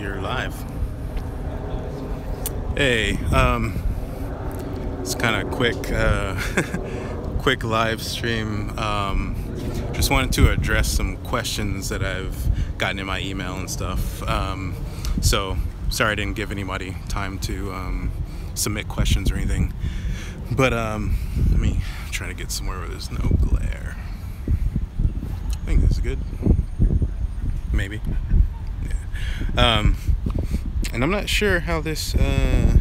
you're live. Hey, it's kind of quick, quick live stream. Just wanted to address some questions that I've gotten in my email and stuff. So sorry I didn't give anybody time to submit questions or anything. But let me try to get somewhere where there's no glare. I think this is good. Maybe. Yeah. And I'm not sure how this. I've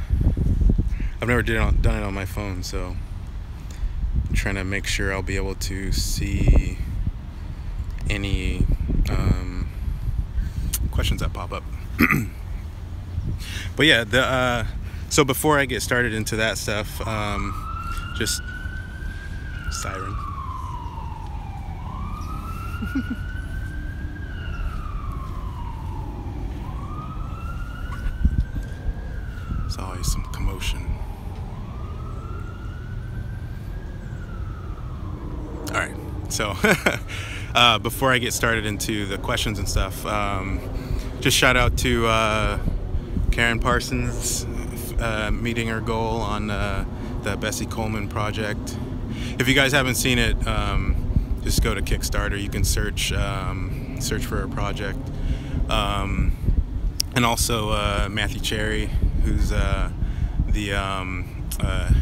never done it on my phone, so I'm trying to make sure I'll be able to see any questions that pop up. But yeah, so before I get started into that stuff, just siren. There's always some commotion. All right, so before I get started into the questions and stuff, just shout out to Karen Parsons meeting her goal on the Bessie Coleman project. If you guys haven't seen it, just go to Kickstarter. You can search for her project, and also Matthew Cherry, who's the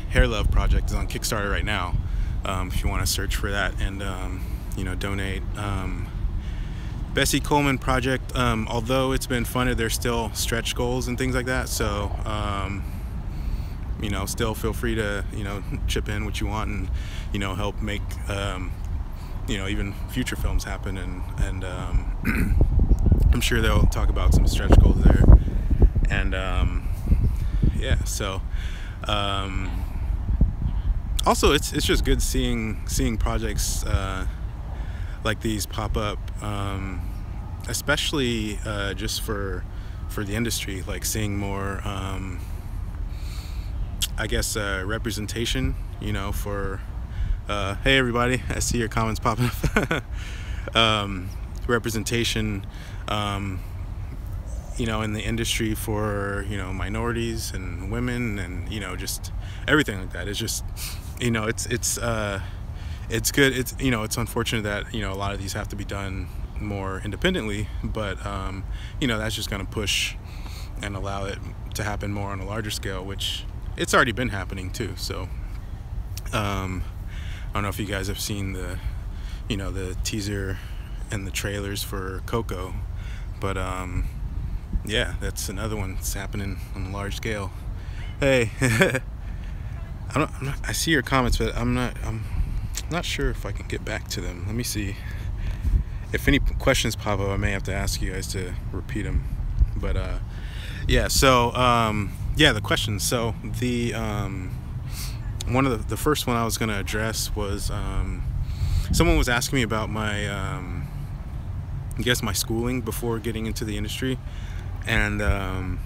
Hair Love project, is on Kickstarter right now. If you want to search for that and donate. Bessie Coleman project, although it's been funded, there's still stretch goals and things like that, so still feel free to chip in what you want and help make even future films happen, and I'm sure they'll talk about some stretch goals there. And yeah, so also it's just good seeing projects like these pop up, especially just for the industry, like seeing more I guess representation, for hey everybody, I see your comments popping up. Representation in the industry for minorities and women, and just everything like that. It's just it's good. It's it's unfortunate that a lot of these have to be done more independently, but that's just going to push and allow it to happen more on a larger scale, which it's already been happening too. So I don't know if you guys have seen the the teaser and the trailers for Coco, but yeah, that's another one that's happening on a large scale. Hey, I see your comments, but I'm not sure if I can get back to them. Let me see. If any questions pop up, I may have to ask you guys to repeat them. But yeah, so yeah, the questions. So the one of the first one I was going to address was someone was asking me about my I guess my schooling before getting into the industry, and I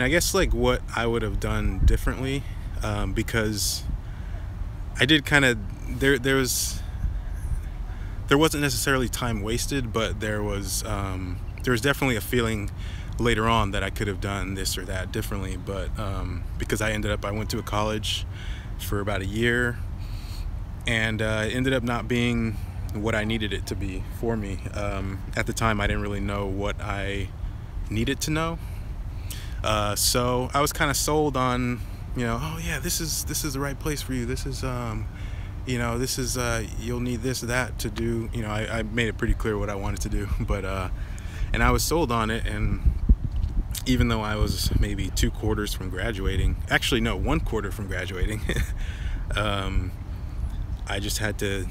guess like what I would have done differently, because I did kind of there wasn't necessarily time wasted, but there was definitely a feeling later on that I could have done this or that differently, but because I went to a college for about a year, and it ended up not being what I needed it to be for me. At the time, I didn't really know what I needed to know, so I was kind of sold on oh yeah, this is the right place for you. This is this is you'll need this, that to do. I made it pretty clear what I wanted to do, but and I was sold on it. And even though I was maybe 2 quarters from graduating, actually no, 1 quarter from graduating, I just had to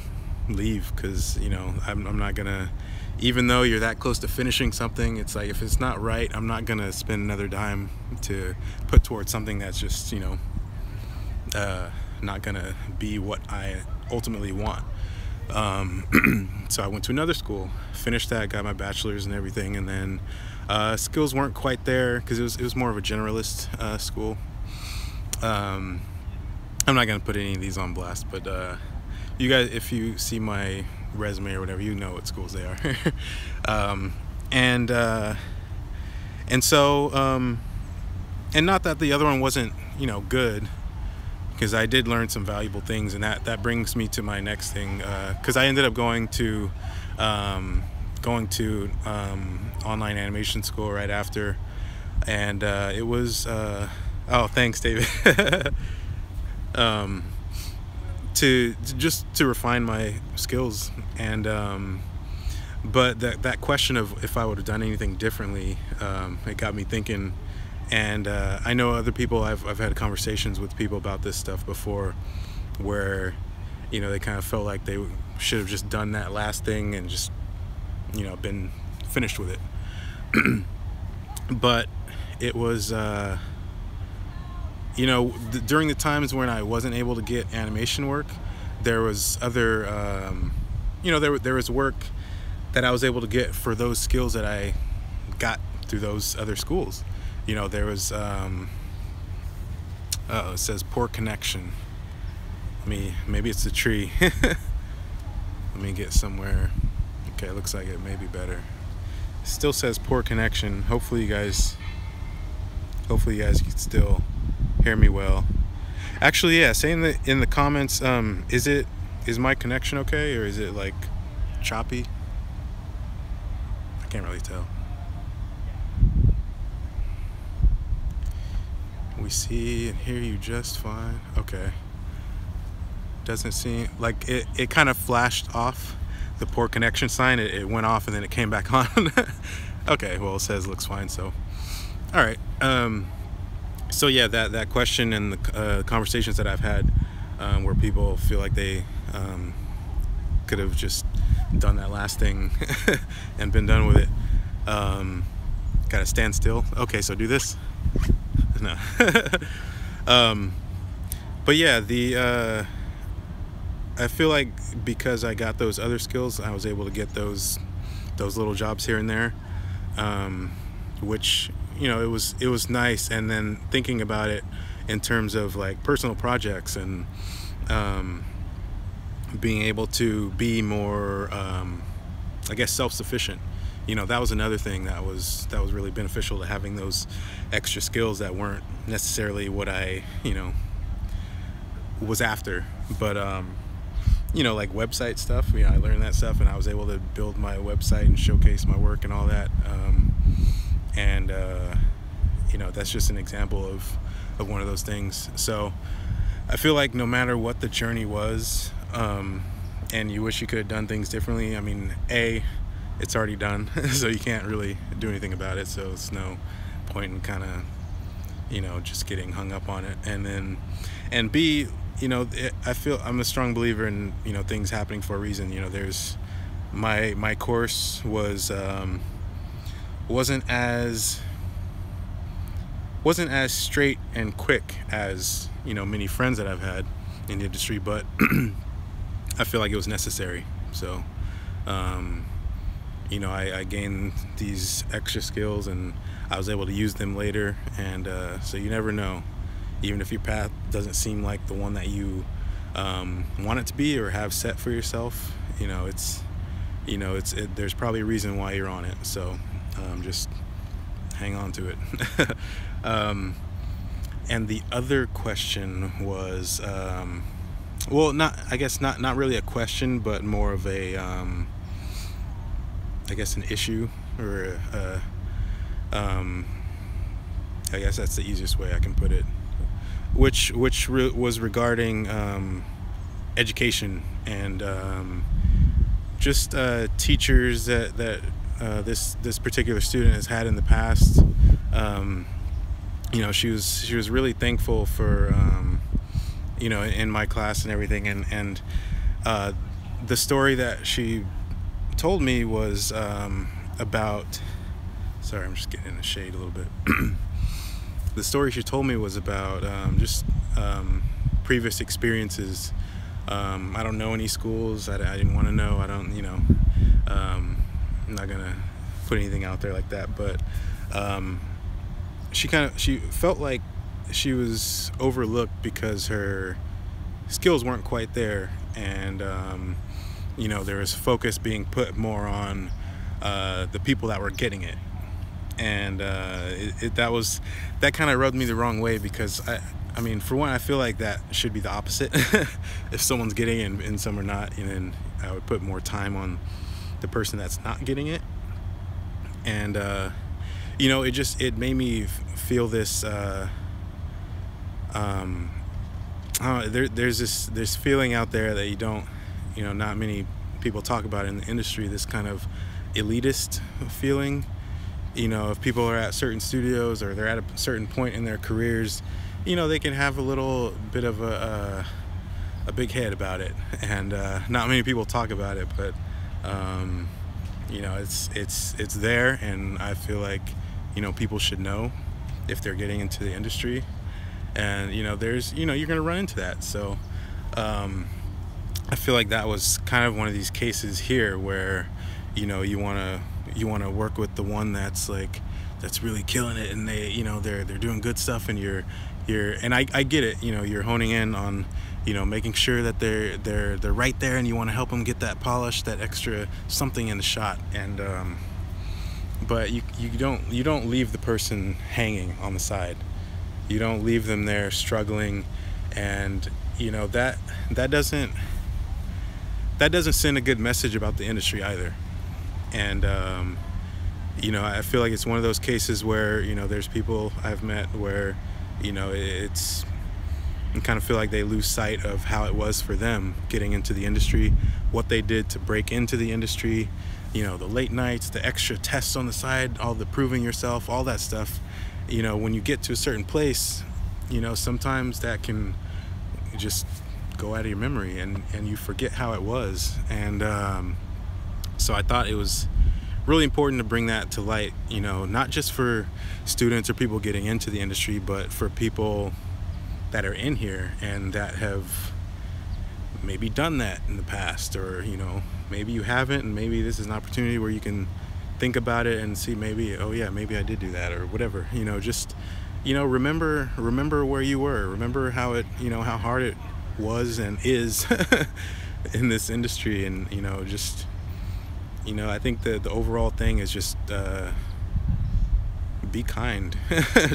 leave, because I'm not gonna, even though you're that close to finishing something, it's like if it's not right, I'm not gonna spend another dime to put towards something that's just not gonna be what I ultimately want. So I went to another school, finished that, got my bachelor's and everything, and then skills weren't quite there, because it was more of a generalist school. I'm not gonna put any of these on blast, but you guys, if you see my resume or whatever, you know what schools they are. And And so, and not that the other one wasn't, you know, good, because I did learn some valuable things, and that brings me to my next thing, because I ended up going to online animation school right after, and it was oh, thanks, David. To just to refine my skills, and but that question of if I would have done anything differently, it got me thinking. And I know other people, I've had conversations with people about this stuff before, where, you know, they kind of felt like they should have just done that last thing and just, you know, been finished with it. But it was, you know, during the times when I wasn't able to get animation work, there was other, you know, there was work that I was able to get for those skills that I got through those other schools. You know, there was, it says poor connection. Maybe it's a tree. Let me get somewhere. Okay, looks like it may be better. It still says poor connection. Hopefully you guys can still hear me well. Actually, yeah, say in the comments, is my connection okay, or is it like choppy? I can't really tell. We see and hear you just fine. Okay. Doesn't seem like it kind of flashed off the poor connection sign. It went off and then it came back on. Okay, well, it says looks fine, so all right. So yeah, that question and the conversations that I've had, where people feel like they could have just done that last thing and been done with it. Gotta stand still. Okay, so do this. No. But yeah, I feel like because I got those other skills, I was able to get those little jobs here and there, which, you know, it was nice. And then thinking about it in terms of like personal projects and being able to be more, I guess, self-sufficient. You know, that was another thing that was really beneficial to having those extra skills that weren't necessarily what I, you know, was after. But you know, like website stuff, you know, I learned that stuff and I was able to build my website and showcase my work and all that. And you know, that's just an example of one of those things. So I feel like no matter what the journey was, and you wish you could have done things differently, I mean, it's already done, so you can't really do anything about it, so it's no point in kind of, you know, just getting hung up on it. And B, you know, I feel I'm a strong believer in, you know, things happening for a reason. You know, there's my course wasn't as straight and quick as, you know, many friends that I've had in the industry, but I feel like it was necessary. So you know, I gained these extra skills and I was able to use them later. And so you never know, even if your path doesn't seem like the one that you want it to be or have set for yourself, you know, there's probably a reason why you're on it. So just hang on to it. And the other question was, well, not really a question, but more of a, I guess, an issue, or I guess that's the easiest way I can put it, which was regarding education and just teachers that this particular student has had in the past. You know, she was really thankful for you know, in my class and everything, and the story that she told me was about, sorry, I'm just getting in the shade a little bit. The story she told me was about just previous experiences. I don't know any schools. I didn't want to know. I don't, you know, I'm not gonna put anything out there like that, but she felt like she was overlooked because her skills weren't quite there, and you know, there was focus being put more on the people that were getting it, and that kind of rubbed me the wrong way, because I mean, for one, I feel like that should be the opposite. If someone's getting it and some are not, and then I would put more time on the person that's not getting it. And it made me feel this there's this feeling out there that you don't, not many people talk about in the industry, this kind of elitist feeling. If people are at certain studios or they're at a certain point in their careers, they can have a little bit of a big head about it, and not many people talk about it, but it's there, and I feel like people should know if they're getting into the industry, and there's you're gonna run into that. So I feel like that was kind of one of these cases here where you want to work with the one that's really killing it, and they're doing good stuff, and and I get it, you're honing in on making sure that they're right there, and you want to help them get that polish, that extra something in the shot, and but you don't leave the person hanging on the side. You don't leave them there struggling, and that doesn't send a good message about the industry either. And I feel like it's one of those cases where there's people I've met where it's, you kind of feel like they lose sight of how it was for them getting into the industry, what they did to break into the industry, the late nights, the extra tests on the side, all the proving yourself, all that stuff. When you get to a certain place, sometimes that can just go out of your memory, and you forget how it was. And so I thought it was really important to bring that to light, not just for students or people getting into the industry, but for people that are in here and that have maybe done that in the past, or maybe you haven't, and maybe this is an opportunity where you can think about it and see, maybe, oh yeah, maybe I did do that, or whatever. Just remember where you were, remember how it, how hard it was and is in this industry. And I think the overall thing is just be kind.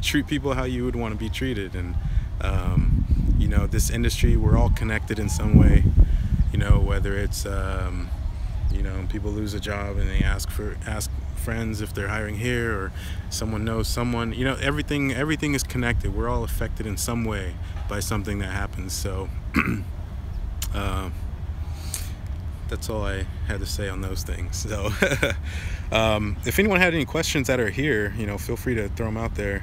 Treat people how you would want to be treated. And this industry, we're all connected in some way, whether it's people lose a job and they ask friends if they're hiring here, or someone knows someone, everything is connected. We're all affected in some way by something that happens. So that's all I had to say on those things. So if anyone had any questions that are here, feel free to throw them out there.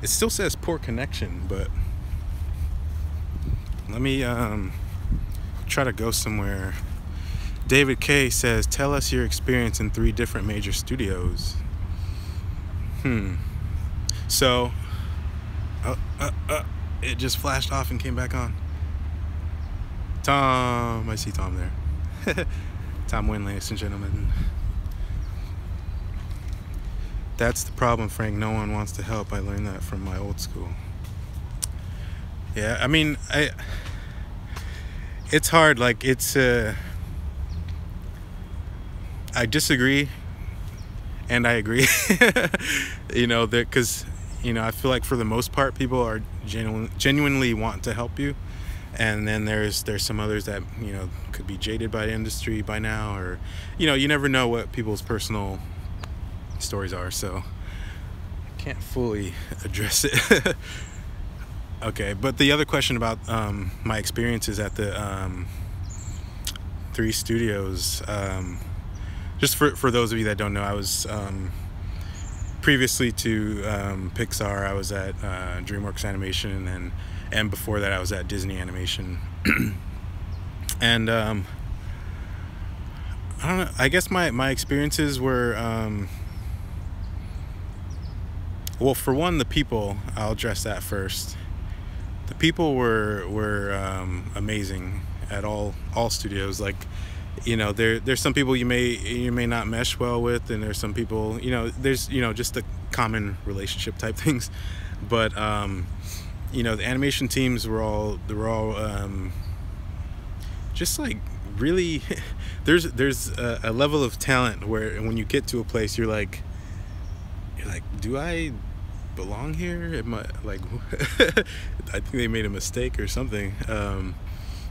It still says poor connection, but let me try to go somewhere. David K says, tell us your experience in 3 different major studios. So it just flashed off and came back on. Tom, I see Tom there. Tom Wynn, ladies and gentlemen. That's the problem, Frank. No one wants to help. I learned that from my old school. Yeah, I mean, it's hard. Like, I disagree and I agree. Because I feel like for the most part, people are genuinely want to help you, and then there's some others that could be jaded by the industry by now, or you never know what people's personal stories are, so I can't fully address it. Okay, but the other question about my experiences at the 3 studios, just for those of you that don't know, I was previously to Pixar, I was at DreamWorks Animation, and before that I was at Disney Animation. And I don't know, I guess my experiences were well, for one, the people, I'll address that first. The people were amazing at all studios. Like, there's some people you may not mesh well with, and there's some people, there's just the common relationship type things. But the animation teams were all just like really there's a level of talent where when you get to a place, you're like, do I belong here? Am I like, I think they made a mistake or something.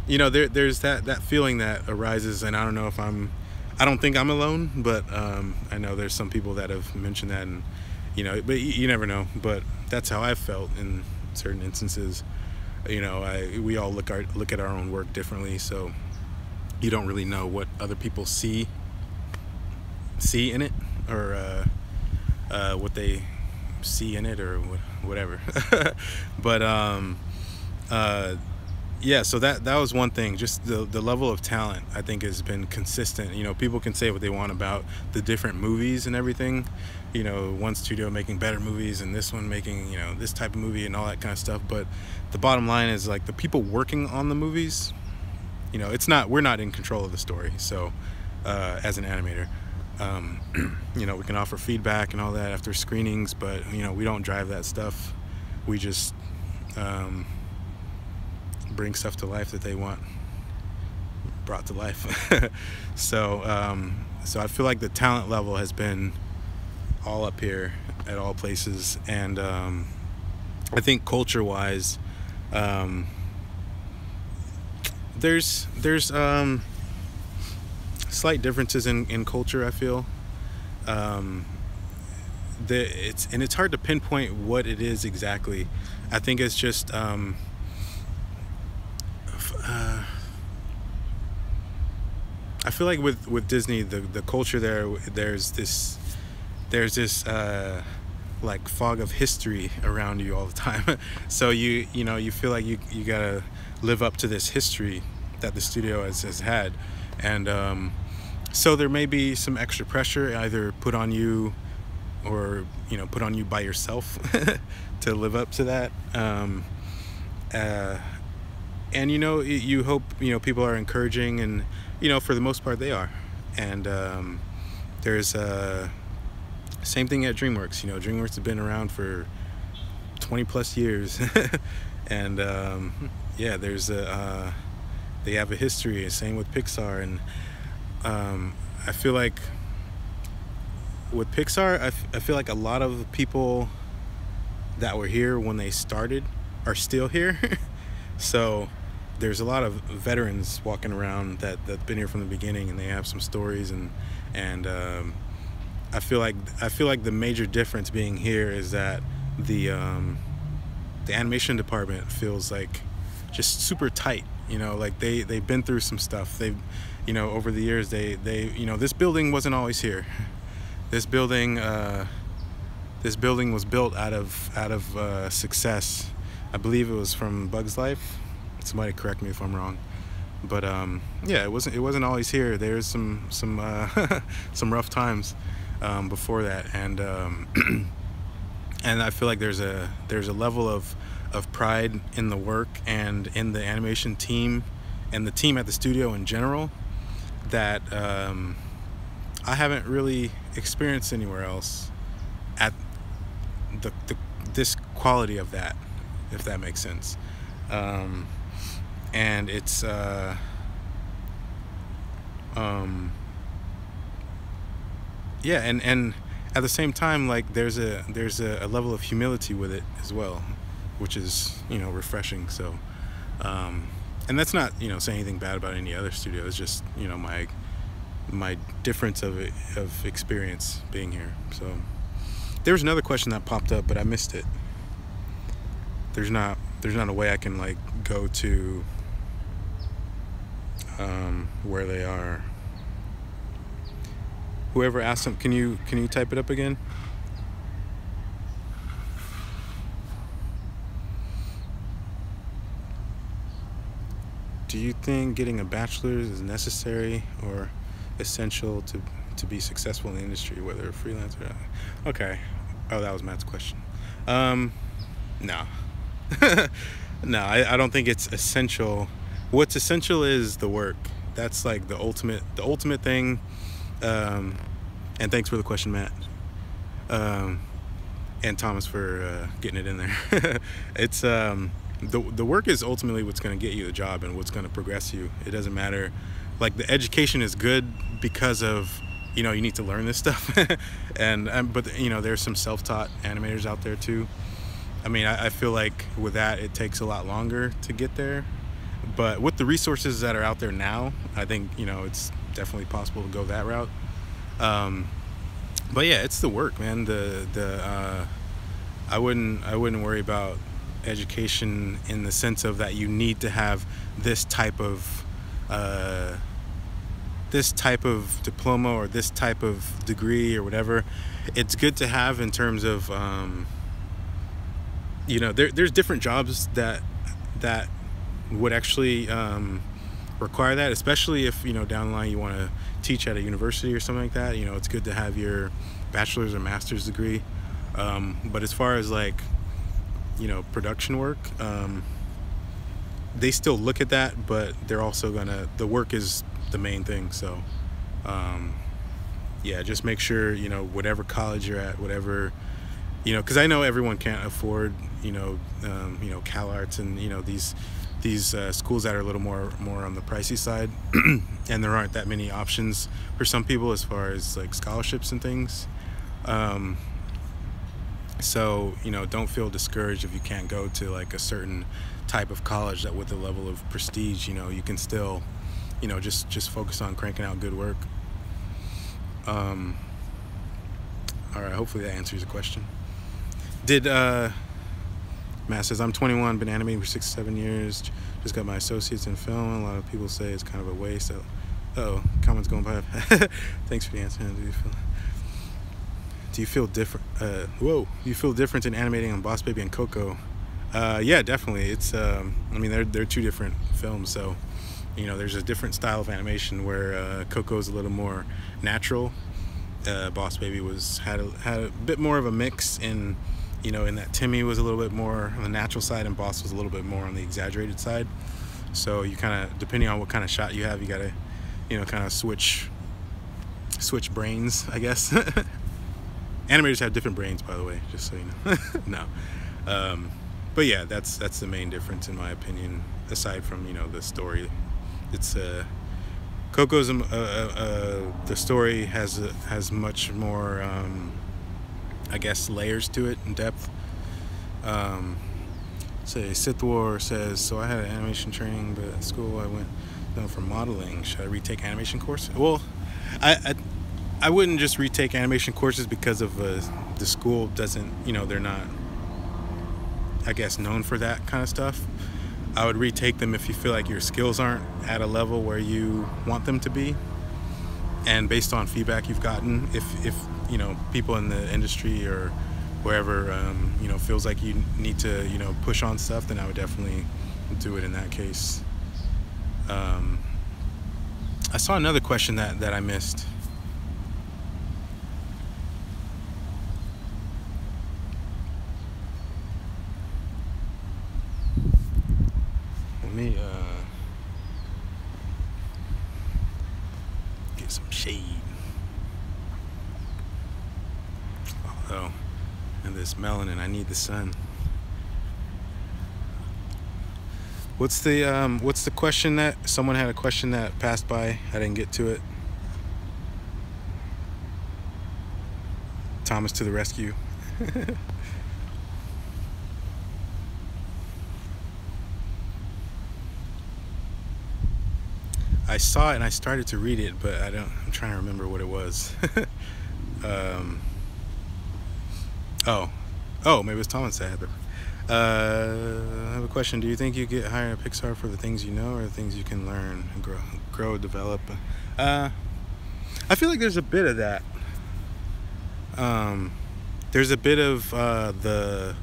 There's that feeling that arises, and I don't know if I don't think I'm alone, but I know there's some people that have mentioned that, and but you never know. But that's how I've felt in certain instances. We all look at our own work differently, so you don't really know what other people see in it, or what they see in it, or whatever. But yeah, so that was one thing. Just the level of talent, I think, has been consistent. People can say what they want about the different movies and everything. One studio making better movies and this one making this type of movie and all that kind of stuff. But the bottom line is, like, the people working on the movies, we're not in control of the story. So as an animator, we can offer feedback and all that after screenings, but we don't drive that stuff. We just bring stuff to life that they want brought to life. So I feel like the talent level has been all up here at all places, and I think culture-wise, there's slight differences in culture, I feel. It's hard to pinpoint what it is exactly. I think it's just I feel like with Disney, the culture there's this like fog of history around you all the time. So you feel like you gotta live up to this history that the studio has had, and so there may be some extra pressure either put on you or put on you by yourself to live up to that. And you hope people are encouraging, and for the most part they are. And there's same thing at DreamWorks. DreamWorks has been around for 20 plus years. And yeah, they have a history. Same with Pixar. And I feel like with Pixar, I feel like a lot of the people that were here when they started are still here. So there's a lot of veterans walking around that've been here from the beginning, and they have some stories, and I feel like the major difference being here is that the animation department feels like just super tight. Like they've been through some stuff. They've over the years they this building wasn't always here. This building was built out of success. I believe it was from Bug's Life. Somebody correct me if I'm wrong. But yeah, it wasn't always here. There's some some rough times before that, and and I feel like there's a level of pride in the work and in the animation team and the team at the studio in general that I haven't really experienced anywhere else at this quality of that, if that makes sense. And it's yeah, and at the same time, like there's a level of humility with it as well, which is refreshing. So and that's not saying anything bad about any other studio. It's just my difference of experience being here. So there was another question that popped up, but I missed it. There's not a way I can like go to where they are. Whoever asked them, can you type it up again? Do you think getting a bachelor's is necessary or essential to be successful in the industry, whether a freelancer or not? Okay. Oh, that was Matt's question. No. No, I don't think it's essential. What's essential is the work. That's like the ultimate thing. And thanks for the question, Matt. And Thomas for getting it in there. It's the work is ultimately what's going to get you the job and what's going to progress you. It doesn't matter. Like the education is good because of you know, you need to learn this stuff. But you know, there's some self-taught animators out there too. I mean, I feel like with that, it takes a lot longer to get there. But with the resources that are out there now, I think, you know, it's definitely possible to go that route. But yeah, it's the work, man. I wouldn't worry about education in the sense of that you need to have this type of diploma or this type of degree or whatever. It's good to have in terms of you know, there's different jobs that would actually require that, especially if, you know, down the line you want to teach at a university or something like that. You know, it's good to have your bachelor's or master's degree. But as far as like, you know, production work, they still look at that, but they're also the work is the main thing. So yeah, just make sure, you know, whatever college you're at, whatever, you know, because I know everyone can't afford, you know, CalArts and, you know, these schools that are a little more on the pricey side, and there aren't that many options for some people as far as like scholarships and things. So, you know, don't feel discouraged if you can't go to like a certain type of college that with a level of prestige. You know, you can still, you know, just focus on cranking out good work. All right, hopefully that answers the question. Matt says, I'm 21, been animating for 6-7 years, just got my associates in film. A lot of people say it's kind of a waste. Uh-oh, comments going by. Thanks for the answer. Do you feel different? You feel different in animating on Boss Baby and Coco? Yeah, definitely. It's I mean, they're two different films, so, you know, there's a different style of animation where Coco's a little more natural. Boss Baby had a bit more of a mix in, you know, in that Timmy was a little bit more on the natural side and Boss was a little bit more on the exaggerated side. So you kind of, depending on what kind of shot you have, you gotta, you know, kind of switch brains, I guess. Animators have different brains, by the way, just so you know. No, but yeah, that's the main difference in my opinion. Aside from, you know, the story, it's Coco's the story has much more I guess layers to it in depth. Say Sith War says, so I had an animation training, but at school I went for modeling. Should I retake animation course? Well, I wouldn't just retake animation courses because of the school doesn't, you know, they're not, I guess, known for that kind of stuff. I would retake them if you feel like your skills aren't at a level where you want them to be, and based on feedback you've gotten, if you know, people in the industry or wherever, you know, feels like you need to, you know, push on stuff, then I would definitely do it in that case. I saw another question that I missed. Let me get some shade. Although, and this melanin, I need the sun. What's the question that someone had a question that passed by? I didn't get to it. Thomas to the rescue. I saw it and I started to read it, but I'm trying to remember what it was. Oh, maybe it was Thomas that had it. I have a question. Do you think you get hired at Pixar for the things you know or the things you can learn and grow, develop? I feel like there's a bit of that. There's a bit of the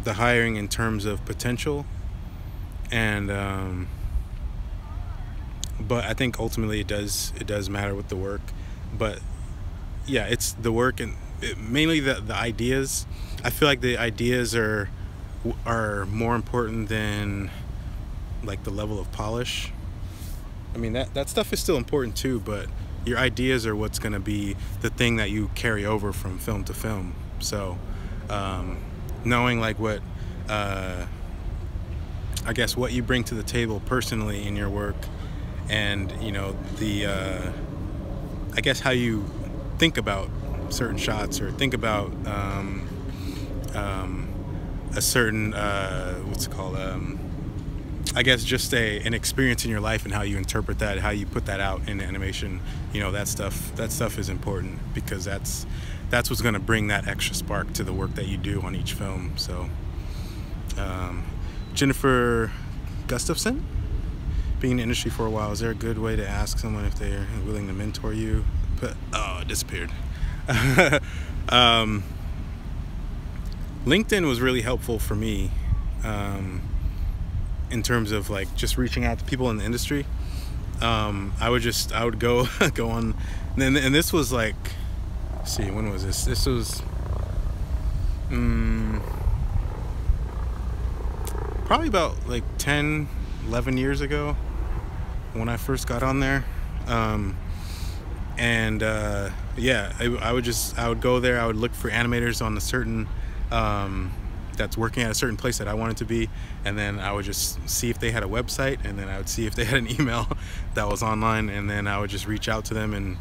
hiring in terms of potential, and but I think ultimately it does matter with the work. But yeah, it's the work and mainly the ideas. I feel like the ideas are more important than like the level of polish. I mean, that stuff is still important too, but your ideas are what's going to be the thing that you carry over from film to film. So knowing like what I guess what you bring to the table personally in your work, and you know, I guess, how you think about certain shots, or think about a certain what's it called, I guess just an experience in your life, and how you interpret that, how you put that out in animation. That stuff is important, because that's what's going to bring that extra spark to the work that you do on each film. So Jennifer Gustafson, being in the industry for a while, is there a good way to ask someone if they're willing to mentor you? But it disappeared. LinkedIn was really helpful for me, in terms of like just reaching out to people in the industry. I would go on, and this was like, let's see, when was this? This was probably about like 10, 11 years ago, when I first got on there. Yeah, I would go there. I would look for animators on a certain that's working at a certain place that I wanted to be, and then I would just see if they had a website, and then I would see if they had an email that was online, and then I would just reach out to them. And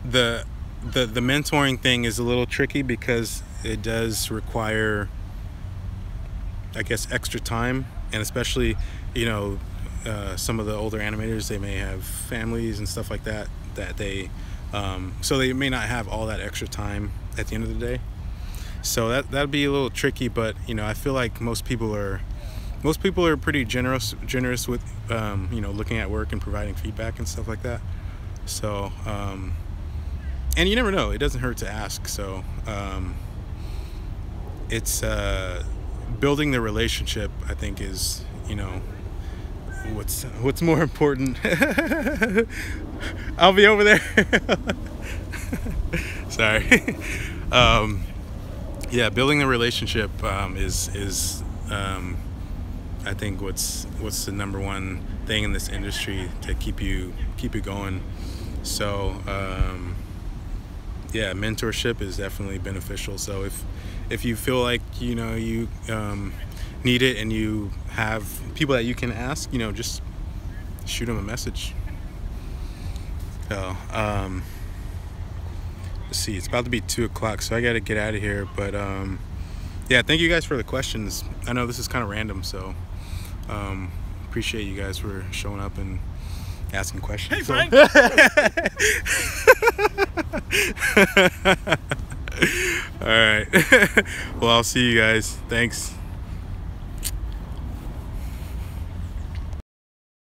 the mentoring thing is a little tricky, because it does require, I guess, extra time, and especially, some of the older animators, they may have families and stuff like that they so they may not have all that extra time at the end of the day. So that'd be a little tricky, but I feel like most people are pretty generous with looking at work and providing feedback and stuff like that. So and you never know, it doesn't hurt to ask. So it's building the relationship, I think, is what's more important. I'll be over there. Sorry. Yeah, building the relationship is I think what's the number one thing in this industry to keep you going. So yeah, mentorship is definitely beneficial. So if you feel like you need it, and you have people that you can ask, just shoot them a message. So let's see, it's about to be 2 o'clock, so I gotta get out of here. But yeah, thank you guys for the questions. I know this is kind of random, so appreciate you guys for showing up and asking questions. Hey, Frank. All right. Well, I'll see you guys. Thanks.